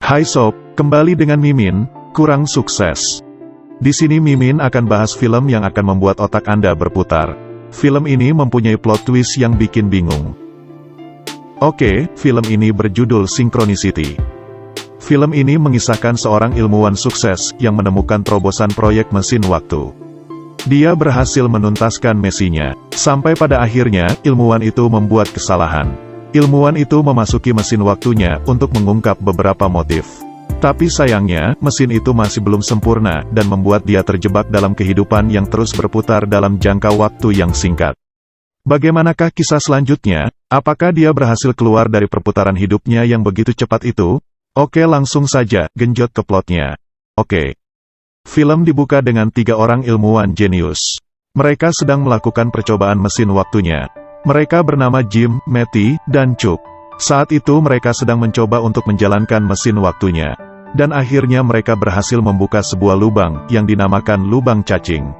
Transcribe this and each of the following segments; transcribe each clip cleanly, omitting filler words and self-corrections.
Hai sob, kembali dengan Mimin, kurang sukses. Di sini Mimin akan bahas film yang akan membuat otak Anda berputar. Film ini mempunyai plot twist yang bikin bingung. Oke, film ini berjudul Synchronicity. Film ini mengisahkan seorang ilmuwan sukses yang menemukan terobosan proyek mesin waktu. Dia berhasil menuntaskan misinya, sampai pada akhirnya ilmuwan itu membuat kesalahan. Ilmuwan itu memasuki mesin waktunya untuk mengungkap beberapa motif. Tapi sayangnya, mesin itu masih belum sempurna dan membuat dia terjebak dalam kehidupan yang terus berputar dalam jangka waktu yang singkat. Bagaimanakah kisah selanjutnya? Apakah dia berhasil keluar dari perputaran hidupnya yang begitu cepat itu? Oke, langsung saja, genjot ke plotnya. Oke. Film dibuka dengan 3 orang ilmuwan jenius. Mereka sedang melakukan percobaan mesin waktunya. Mereka bernama Jim, Matty, dan Chuck. Saat itu mereka sedang mencoba untuk menjalankan mesin waktunya. Dan akhirnya mereka berhasil membuka sebuah lubang yang dinamakan lubang cacing.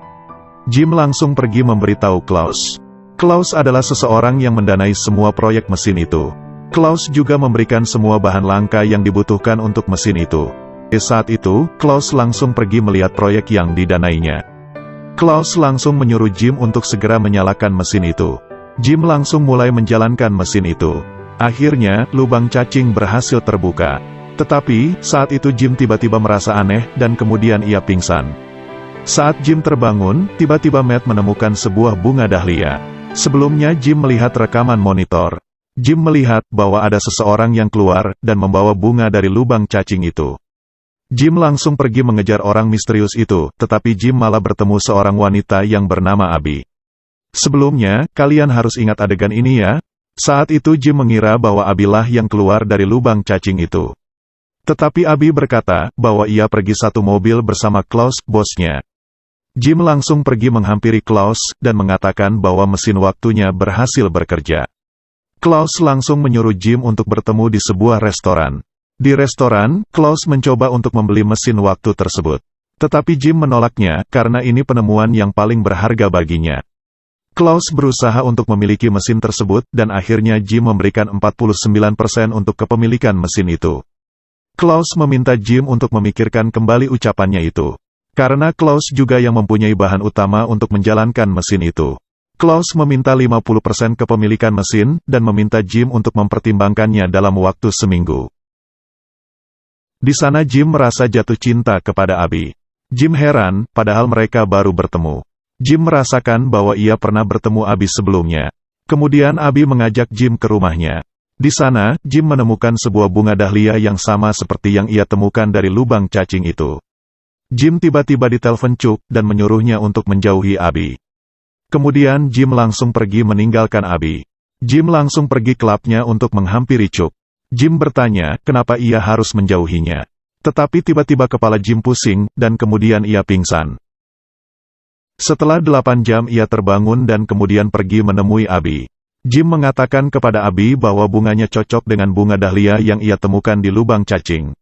Jim langsung pergi memberitahu Klaus. Klaus adalah seseorang yang mendanai semua proyek mesin itu. Klaus juga memberikan semua bahan langka yang dibutuhkan untuk mesin itu. Saat itu, Klaus langsung pergi melihat proyek yang didanainya. Klaus langsung menyuruh Jim untuk segera menyalakan mesin itu. Jim langsung mulai menjalankan mesin itu. Akhirnya, lubang cacing berhasil terbuka. Tetapi, saat itu Jim tiba-tiba merasa aneh dan kemudian ia pingsan. Saat Jim terbangun, tiba-tiba Matt menemukan sebuah bunga dahlia. Sebelumnya Jim melihat rekaman monitor. Jim melihat bahwa ada seseorang yang keluar dan membawa bunga dari lubang cacing itu. Jim langsung pergi mengejar orang misterius itu, tetapi Jim malah bertemu seorang wanita yang bernama Abby. Sebelumnya, kalian harus ingat adegan ini ya. Saat itu Jim mengira bahwa Abby lah yang keluar dari lubang cacing itu. Tetapi Abby berkata bahwa ia pergi satu mobil bersama Klaus, bosnya. Jim langsung pergi menghampiri Klaus dan mengatakan bahwa mesin waktunya berhasil bekerja. Klaus langsung menyuruh Jim untuk bertemu di sebuah restoran. Di restoran, Klaus mencoba untuk membeli mesin waktu tersebut. Tetapi Jim menolaknya karena ini penemuan yang paling berharga baginya. Klaus berusaha untuk memiliki mesin tersebut dan akhirnya Jim memberikan 49% untuk kepemilikan mesin itu. Klaus meminta Jim untuk memikirkan kembali ucapannya itu. Karena Klaus juga yang mempunyai bahan utama untuk menjalankan mesin itu. Klaus meminta 50% kepemilikan mesin dan meminta Jim untuk mempertimbangkannya dalam waktu seminggu. Di sana Jim merasa jatuh cinta kepada Abby. Jim heran, padahal mereka baru bertemu. Jim merasakan bahwa ia pernah bertemu Abby sebelumnya. Kemudian Abby mengajak Jim ke rumahnya. Di sana, Jim menemukan sebuah bunga dahlia yang sama seperti yang ia temukan dari lubang cacing itu. Jim tiba-tiba ditelepon Chuck dan menyuruhnya untuk menjauhi Abby. Kemudian Jim langsung pergi meninggalkan Abby. Jim langsung pergi ke klubnya untuk menghampiri Chuck. Jim bertanya kenapa ia harus menjauhinya. Tetapi tiba-tiba kepala Jim pusing dan kemudian ia pingsan. Setelah 8 jam ia terbangun dan kemudian pergi menemui Abby. Jim mengatakan kepada Abby bahwa bunganya cocok dengan bunga dahlia yang ia temukan di lubang cacing.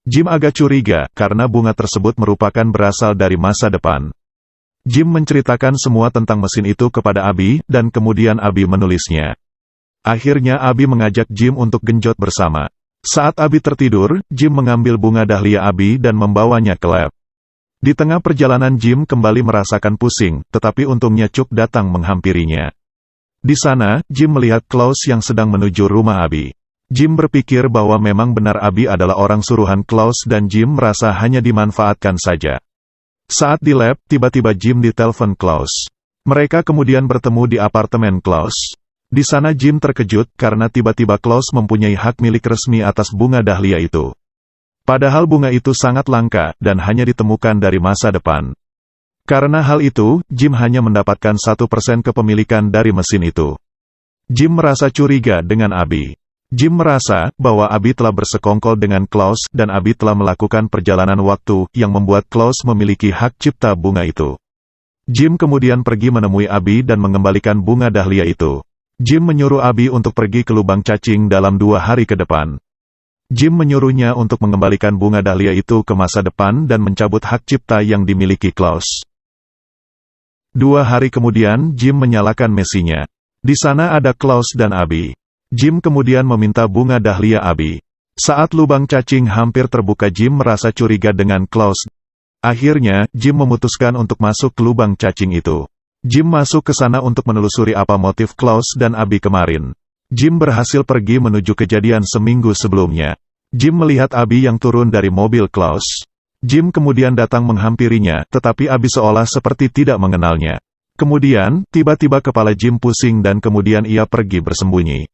Jim agak curiga karena bunga tersebut merupakan berasal dari masa depan. Jim menceritakan semua tentang mesin itu kepada Abby dan kemudian Abby menulisnya. Akhirnya Abby mengajak Jim untuk genjot bersama. Saat Abby tertidur, Jim mengambil bunga dahlia Abby dan membawanya ke lab. Di tengah perjalanan Jim kembali merasakan pusing, tetapi untungnya Chuck datang menghampirinya. Di sana, Jim melihat Klaus yang sedang menuju rumah Abby. Jim berpikir bahwa memang benar Abby adalah orang suruhan Klaus dan Jim merasa hanya dimanfaatkan saja. Saat di lab, tiba-tiba Jim ditelepon Klaus. Mereka kemudian bertemu di apartemen Klaus. Di sana Jim terkejut karena tiba-tiba Klaus mempunyai hak milik resmi atas bunga dahlia itu. Padahal bunga itu sangat langka dan hanya ditemukan dari masa depan. Karena hal itu, Jim hanya mendapatkan 1% kepemilikan dari mesin itu. Jim merasa curiga dengan Abby. Jim merasa bahwa Abby telah bersekongkol dengan Klaus dan Abby telah melakukan perjalanan waktu yang membuat Klaus memiliki hak cipta bunga itu. Jim kemudian pergi menemui Abby dan mengembalikan bunga dahlia itu. Jim menyuruh Abby untuk pergi ke lubang cacing dalam 2 hari ke depan. Jim menyuruhnya untuk mengembalikan bunga dahlia itu ke masa depan dan mencabut hak cipta yang dimiliki Klaus. 2 hari kemudian Jim menyalakan mesinnya. Di sana ada Klaus dan Abby. Jim kemudian meminta bunga dahlia Abby. Saat lubang cacing hampir terbuka, Jim merasa curiga dengan Klaus. Akhirnya, Jim memutuskan untuk masuk ke lubang cacing itu. Jim masuk ke sana untuk menelusuri apa motif Klaus dan Abby kemarin. Jim berhasil pergi menuju kejadian seminggu sebelumnya. Jim melihat Abby yang turun dari mobil Klaus. Jim kemudian datang menghampirinya, tetapi Abby seolah seperti tidak mengenalnya. Kemudian, tiba-tiba kepala Jim pusing dan kemudian ia pergi bersembunyi.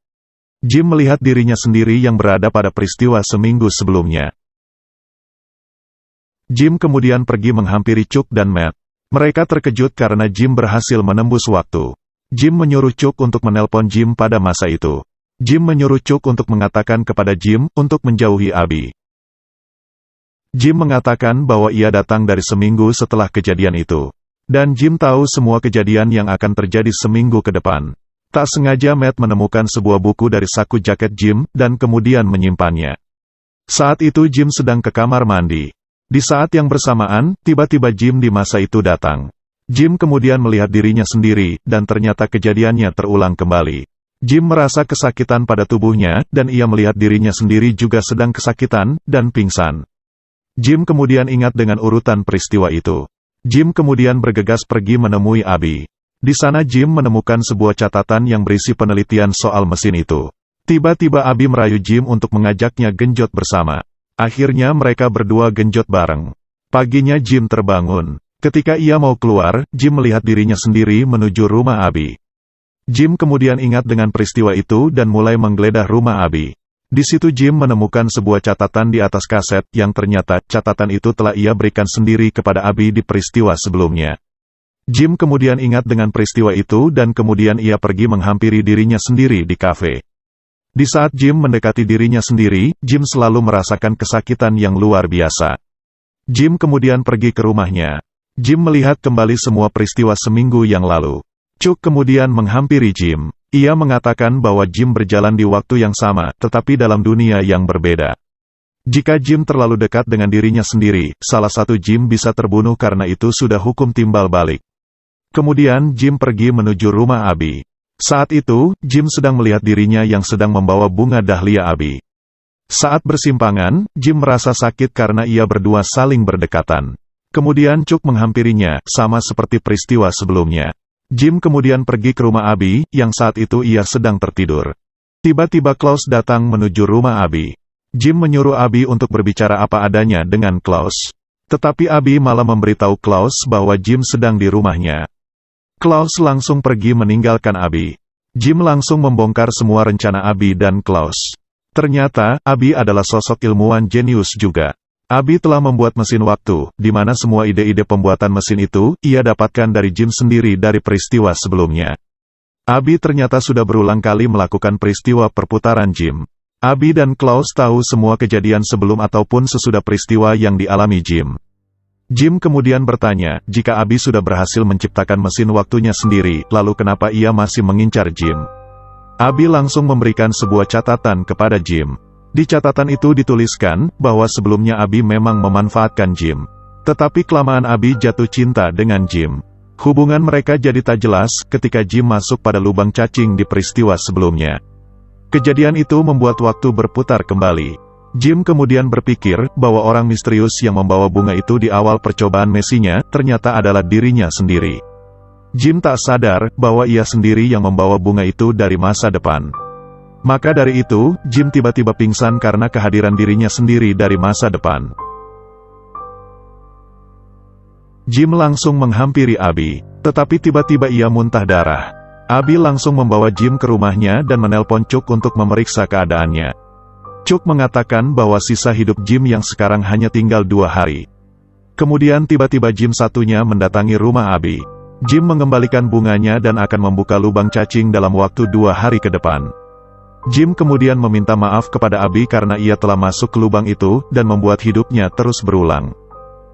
Jim melihat dirinya sendiri yang berada pada peristiwa seminggu sebelumnya. Jim kemudian pergi menghampiri Chuck dan Matt. Mereka terkejut karena Jim berhasil menembus waktu. Jim menyuruh Chuck untuk menelpon Jim pada masa itu. Jim menyuruh Chuck untuk mengatakan kepada Jim untuk menjauhi Abby. Jim mengatakan bahwa ia datang dari seminggu setelah kejadian itu. Dan Jim tahu semua kejadian yang akan terjadi seminggu ke depan. Tak sengaja Matt menemukan sebuah buku dari saku jaket Jim, dan kemudian menyimpannya. Saat itu Jim sedang ke kamar mandi. Di saat yang bersamaan, tiba-tiba Jim di masa itu datang. Jim kemudian melihat dirinya sendiri, dan ternyata kejadiannya terulang kembali. Jim merasa kesakitan pada tubuhnya, dan ia melihat dirinya sendiri juga sedang kesakitan, dan pingsan. Jim kemudian ingat dengan urutan peristiwa itu. Jim kemudian bergegas pergi menemui Abby. Di sana Jim menemukan sebuah catatan yang berisi penelitian soal mesin itu. Tiba-tiba Abby merayu Jim untuk mengajaknya genjot bersama. Akhirnya mereka berdua genjot bareng. Paginya Jim terbangun. Ketika ia mau keluar, Jim melihat dirinya sendiri menuju rumah Abby. Jim kemudian ingat dengan peristiwa itu dan mulai menggeledah rumah Abby. Di situ Jim menemukan sebuah catatan di atas kaset yang ternyata catatan itu telah ia berikan sendiri kepada Abby di peristiwa sebelumnya. Jim kemudian ingat dengan peristiwa itu dan kemudian ia pergi menghampiri dirinya sendiri di kafe. Di saat Jim mendekati dirinya sendiri, Jim selalu merasakan kesakitan yang luar biasa. Jim kemudian pergi ke rumahnya. Jim melihat kembali semua peristiwa seminggu yang lalu. Chuck kemudian menghampiri Jim. Ia mengatakan bahwa Jim berjalan di waktu yang sama, tetapi dalam dunia yang berbeda. Jika Jim terlalu dekat dengan dirinya sendiri, salah satu Jim bisa terbunuh karena itu sudah hukum timbal balik. Kemudian Jim pergi menuju rumah Abby. Saat itu, Jim sedang melihat dirinya yang sedang membawa bunga dahlia Abby. Saat bersimpangan, Jim merasa sakit karena ia berdua saling berdekatan. Kemudian Chuck menghampirinya, sama seperti peristiwa sebelumnya. Jim kemudian pergi ke rumah Abby, yang saat itu ia sedang tertidur. Tiba-tiba Klaus datang menuju rumah Abby. Jim menyuruh Abby untuk berbicara apa adanya dengan Klaus. Tetapi Abby malah memberitahu Klaus bahwa Jim sedang di rumahnya. Klaus langsung pergi meninggalkan Abby. Jim langsung membongkar semua rencana Abby dan Klaus. Ternyata, Abby adalah sosok ilmuwan jenius juga. Abby telah membuat mesin waktu, di mana semua ide-ide pembuatan mesin itu, ia dapatkan dari Jim sendiri dari peristiwa sebelumnya. Abby ternyata sudah berulang kali melakukan peristiwa perputaran Jim. Abby dan Klaus tahu semua kejadian sebelum ataupun sesudah peristiwa yang dialami Jim. Jim kemudian bertanya, jika Abby sudah berhasil menciptakan mesin waktunya sendiri, lalu kenapa ia masih mengincar Jim? Abby langsung memberikan sebuah catatan kepada Jim. Di catatan itu dituliskan, bahwa sebelumnya Abby memang memanfaatkan Jim. Tetapi kelamaan Abby jatuh cinta dengan Jim. Hubungan mereka jadi tak jelas, ketika Jim masuk pada lubang cacing di peristiwa sebelumnya. Kejadian itu membuat waktu berputar kembali. Jim kemudian berpikir, bahwa orang misterius yang membawa bunga itu di awal percobaan mesinya, ternyata adalah dirinya sendiri. Jim tak sadar, bahwa ia sendiri yang membawa bunga itu dari masa depan. Maka dari itu, Jim tiba-tiba pingsan karena kehadiran dirinya sendiri dari masa depan. Jim langsung menghampiri Abby, tetapi tiba-tiba ia muntah darah. Abby langsung membawa Jim ke rumahnya dan menelpon Chuck untuk memeriksa keadaannya. Chuck mengatakan bahwa sisa hidup Jim yang sekarang hanya tinggal 2 hari. Kemudian tiba-tiba Jim satunya mendatangi rumah Abby. Jim mengembalikan bunganya dan akan membuka lubang cacing dalam waktu 2 hari ke depan. Jim kemudian meminta maaf kepada Abby karena ia telah masuk ke lubang itu, dan membuat hidupnya terus berulang.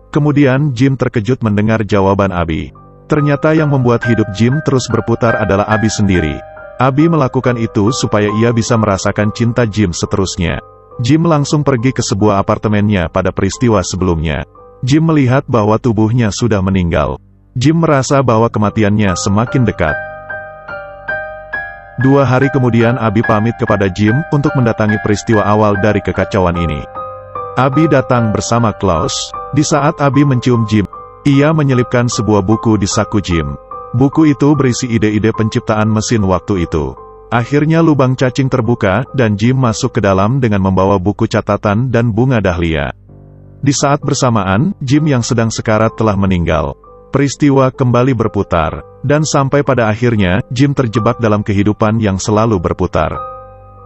Kemudian Jim terkejut mendengar jawaban Abby. Ternyata yang membuat hidup Jim terus berputar adalah Abby sendiri. Abby melakukan itu supaya ia bisa merasakan cinta Jim seterusnya. Jim langsung pergi ke sebuah apartemennya pada peristiwa sebelumnya. Jim melihat bahwa tubuhnya sudah meninggal. Jim merasa bahwa kematiannya semakin dekat. 2 hari kemudian Abi pamit kepada Jim untuk mendatangi peristiwa awal dari kekacauan ini. Abi datang bersama Klaus. Di saat Abi mencium Jim, ia menyelipkan sebuah buku di saku Jim. Buku itu berisi ide-ide penciptaan mesin waktu itu. Akhirnya lubang cacing terbuka, dan Jim masuk ke dalam dengan membawa buku catatan dan bunga dahlia. Di saat bersamaan, Jim yang sedang sekarat telah meninggal. Peristiwa kembali berputar, dan sampai pada akhirnya, Jim terjebak dalam kehidupan yang selalu berputar.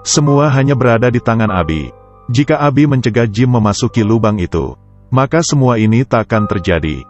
Semua hanya berada di tangan Abi. Jika Abi mencegah Jim memasuki lubang itu, maka semua ini tak akan terjadi.